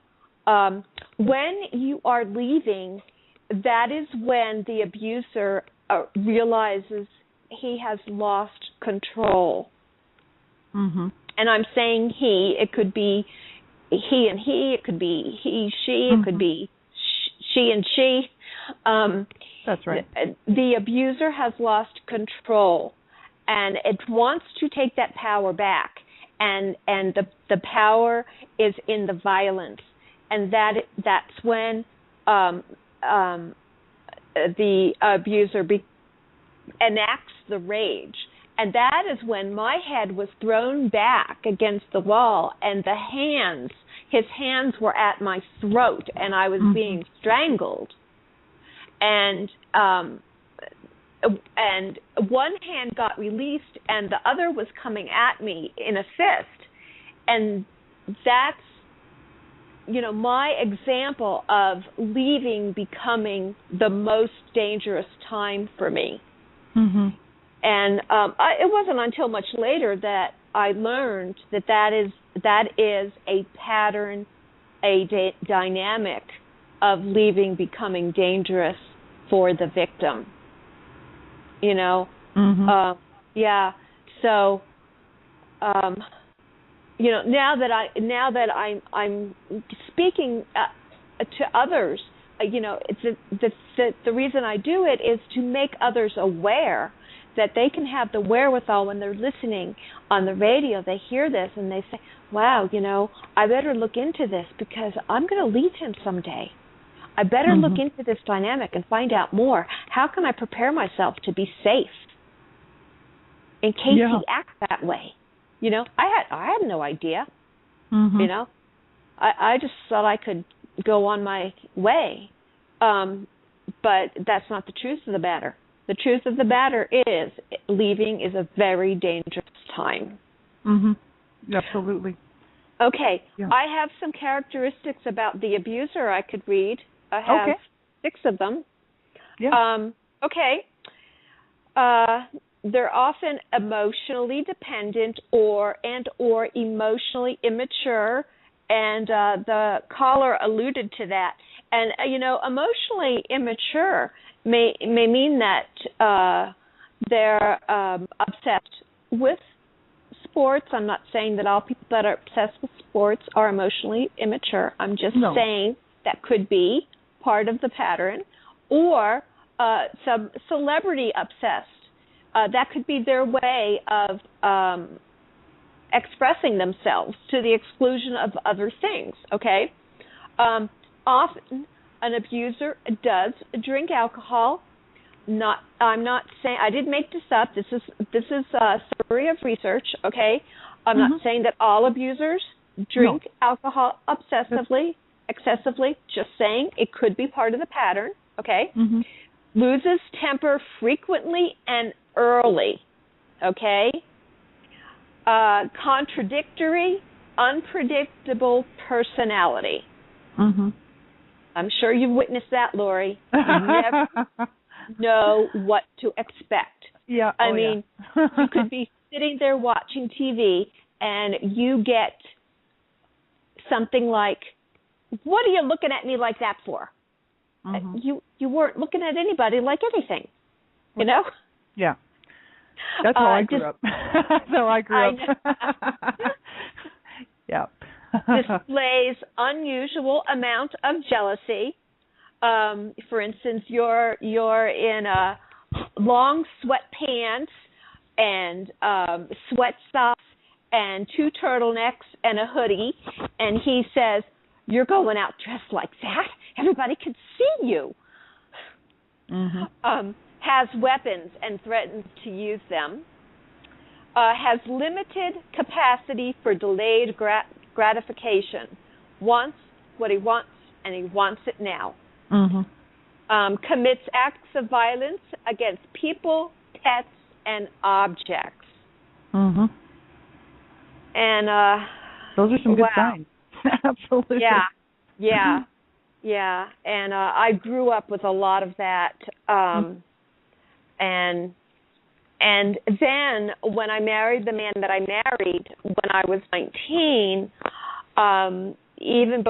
When you are leaving, that is when the abuser realizes he has lost control. And I'm saying he. It could be he and he. It could be he, she. It could be she and she. That's right. The abuser has lost control, and it wants to take that power back. And the power is in the violence, and that's when the abuser enacts the rage. And that is when my head was thrown back against the wall, and his hands were at my throat, and I was being strangled. And one hand got released, and the other was coming at me in a fist. And that's, my example of leaving becoming the most dangerous time for me. And it wasn't until much later that I learned that is a pattern, a dynamic of leaving becoming dangerous for the victim. Yeah. So, now that I'm speaking to others, it's the reason I do it is to make others aware that they can have the wherewithal when they're listening on the radio. They hear this and they say, wow, I better look into this because I'm going to leave him someday. I better look into this dynamic and find out more. How can I prepare myself to be safe in case he acts that way? I had no idea. I just thought I could go on my way. But that's not the truth of the matter. The truth of the matter is leaving is a very dangerous time. Absolutely. Okay. Yeah. I have some characteristics about the abuser I could read. I have 6 of them. Yeah. Okay. They're often emotionally dependent or emotionally immature, and the caller alluded to that. And emotionally immature may mean that they're obsessed with sports. I'm not saying that all people that are obsessed with sports are emotionally immature. I'm just saying that could be part of the pattern, or some celebrity obsessed. That could be their way of expressing themselves to the exclusion of other things, okay? Often, an abuser does drink alcohol. I'm not saying, I didn't make this up. This is a summary of research, okay? I'm not saying that all abusers drink alcohol obsessively. excessively, just saying, it could be part of the pattern, okay? Mhm. Loses temper frequently and early, okay? Contradictory, unpredictable personality. Mhm. I'm sure you've witnessed that, Lori. You never know what to expect. Yeah. I mean, you could be sitting there watching TV and you get something like, "What are you looking at me like that for?" Mhm. You weren't looking at anybody like anything, you know? Yeah. That's how I grew up. That's how I grew up. Yeah. Displays unusual amount of jealousy. For instance, you're in a long sweatpants and sweat socks and 2 turtlenecks and a hoodie, and he says, "You're going out dressed like that? Everybody can see you." Mhm. Has weapons and threatens to use them. Has limited capacity for delayed gratification. Wants what he wants, and he wants it now. Mhm. Commits acts of violence against people, pets, and objects. Mhm. And those are some good wow. signs. Absolutely. Yeah. And I grew up with a lot of that. And then when I married the man that I married when I was 19, even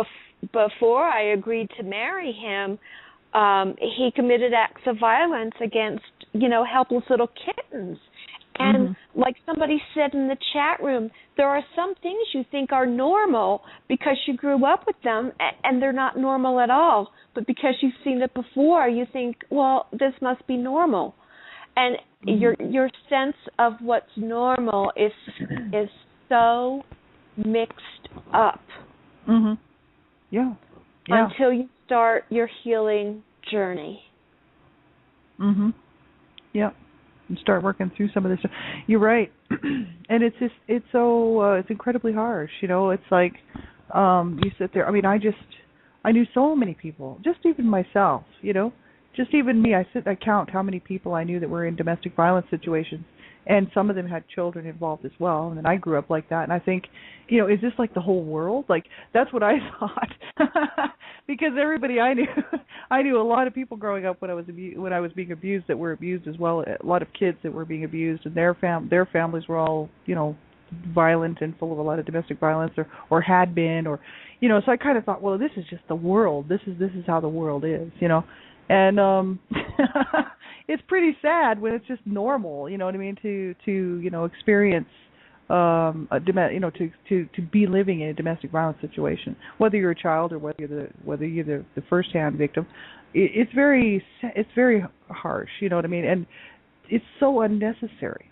before I agreed to marry him, he committed acts of violence against, helpless little kittens. And like somebody said in the chat room, there are some things you think are normal because you grew up with them, and they're not normal at all. But because you've seen it before, you think, well, this must be normal. And your sense of what's normal is so mixed up. Yeah. Until you start your healing journey. Yeah. And start working through some of this stuff. You're right. And it's it's incredibly harsh, It's like you sit there. I mean, I knew so many people, just even myself, just even me. I count how many people I knew that were in domestic violence situations, and some of them had children involved as well. And I grew up like that, and I think, is this like the whole world? Like, that's what I thought. Because everybody I knew a lot of people growing up when I was being abused that were abused as well. A lot of kids that were being abused, and their families were all, violent and full of a lot of domestic violence, or had been, or, So I kind of thought, well, this is just the world. This is how the world is, And it's pretty sad when it's just normal, you know what I mean, to experience to be living in a domestic violence situation, whether you're a child or whether you're the first-hand victim. It's very harsh, you know what I mean, and it's so unnecessary.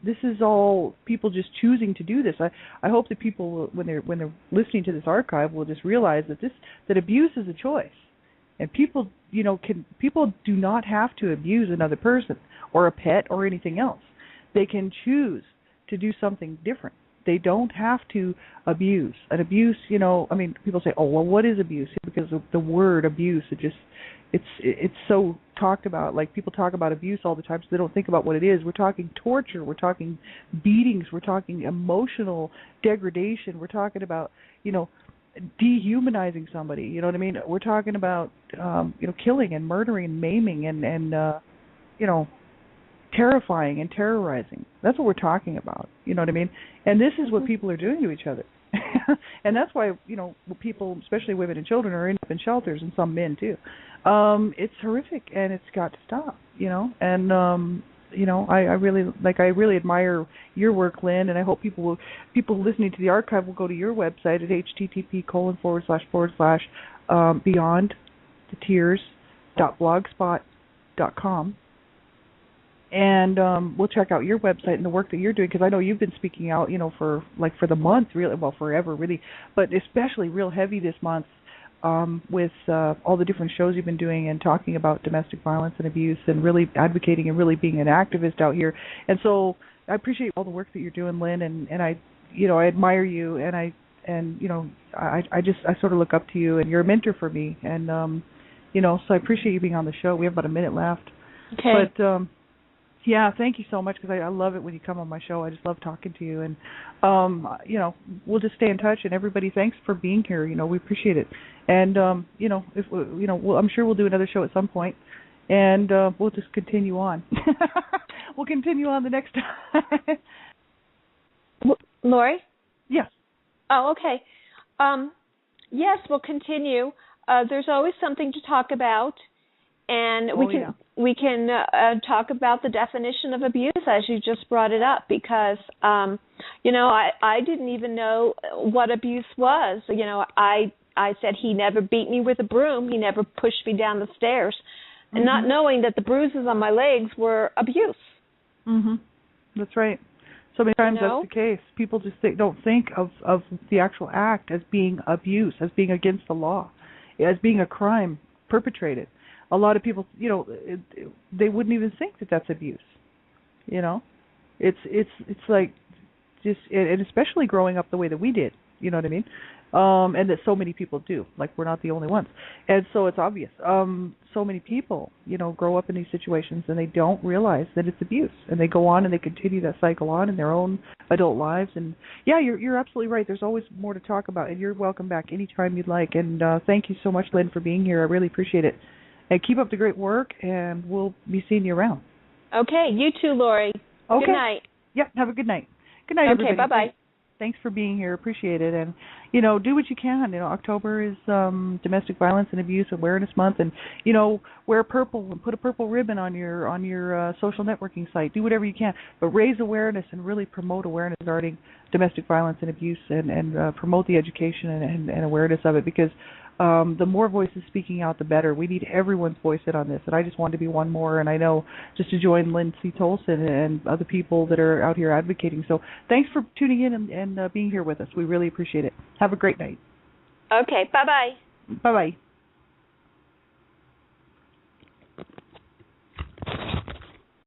This is all people just choosing to do this. I hope that people, when they're listening to this archive, will just realize that abuse is a choice. And people do not have to abuse another person or a pet or anything else. They can choose to do something different. They don't have to abuse. An abuse, people say, "Oh, well, what is abuse?" Because of the word abuse, it's so talked about. Like, people talk about abuse all the time, so they don't think about what it is. We're talking torture. We're talking beatings. We're talking emotional degradation. We're talking about, dehumanizing somebody, you know what I mean? We're talking about killing and murdering and maiming and terrifying and terrorizing. That's what we're talking about, you know what I mean? And this is what people are doing to each other. And that's why, people, especially women and children, are ending up in shelters, and some men too. It's horrific, and it's got to stop, and I really admire your work, Lynn, and I hope people listening to the archive will go to your website at http://beyondthetears.blogspot.com, and we'll check out your website and the work that you're doing, because I know you've been speaking out, for the month, really, well, forever, really, but especially real heavy this month. With all the different shows you've been doing and talking about domestic violence and abuse, and really advocating and really being an activist out here. And so I appreciate all the work that you're doing, Lynn, and I admire you, and and I sort of look up to you, and you're a mentor for me, and so I appreciate you being on the show. We have about a minute left. Okay. But yeah, thank you so much, because I love it when you come on my show. I just love talking to you, and we'll just stay in touch. And everybody, thanks for being here. We appreciate it. And if I'm sure we'll do another show at some point, and we'll just continue on. We'll continue on the next time. Lori? Yes. Oh, okay. Yes, we'll continue. There's always something to talk about, and we can talk about the definition of abuse, as you just brought it up, because I didn't even know what abuse was. I said he never beat me with a broom, he never pushed me down the stairs, and not knowing that the bruises on my legs were abuse. Mhm. That's right. So many times that's the case. People just don't think of the actual act as being abuse, as being against the law, as being a crime perpetrated. A lot of people, they wouldn't even think that that's abuse. It's like just, and especially growing up the way that we did. You know what I mean? And that so many people do. Like, we're not the only ones. And so it's obvious. So many people, grow up in these situations and they don't realize that it's abuse. And they go on and they continue that cycle on in their own adult lives. And yeah, you're absolutely right. There's always more to talk about. And you're welcome back anytime you'd like. And thank you so much, Lynn, for being here. I really appreciate it. And keep up the great work, and we'll be seeing you around. Okay. You too, Lori. Okay. Good night. Yep. Have a good night. Good night, everybody. Okay. Bye-bye. Thanks for being here. Appreciate it. And, do what you can. October is Domestic Violence and Abuse Awareness Month. And, wear purple and put a purple ribbon on your social networking site. Do whatever you can. But raise awareness and really promote awareness regarding domestic violence and abuse, and promote the education and awareness of it, because the more voices speaking out, the better. We need everyone's voice in on this, and I just wanted to be one more, and I know just to join Lindsay Tolson and other people that are out here advocating. So thanks for tuning in and being here with us. We really appreciate it. Have a great night. Okay, bye-bye. Bye-bye.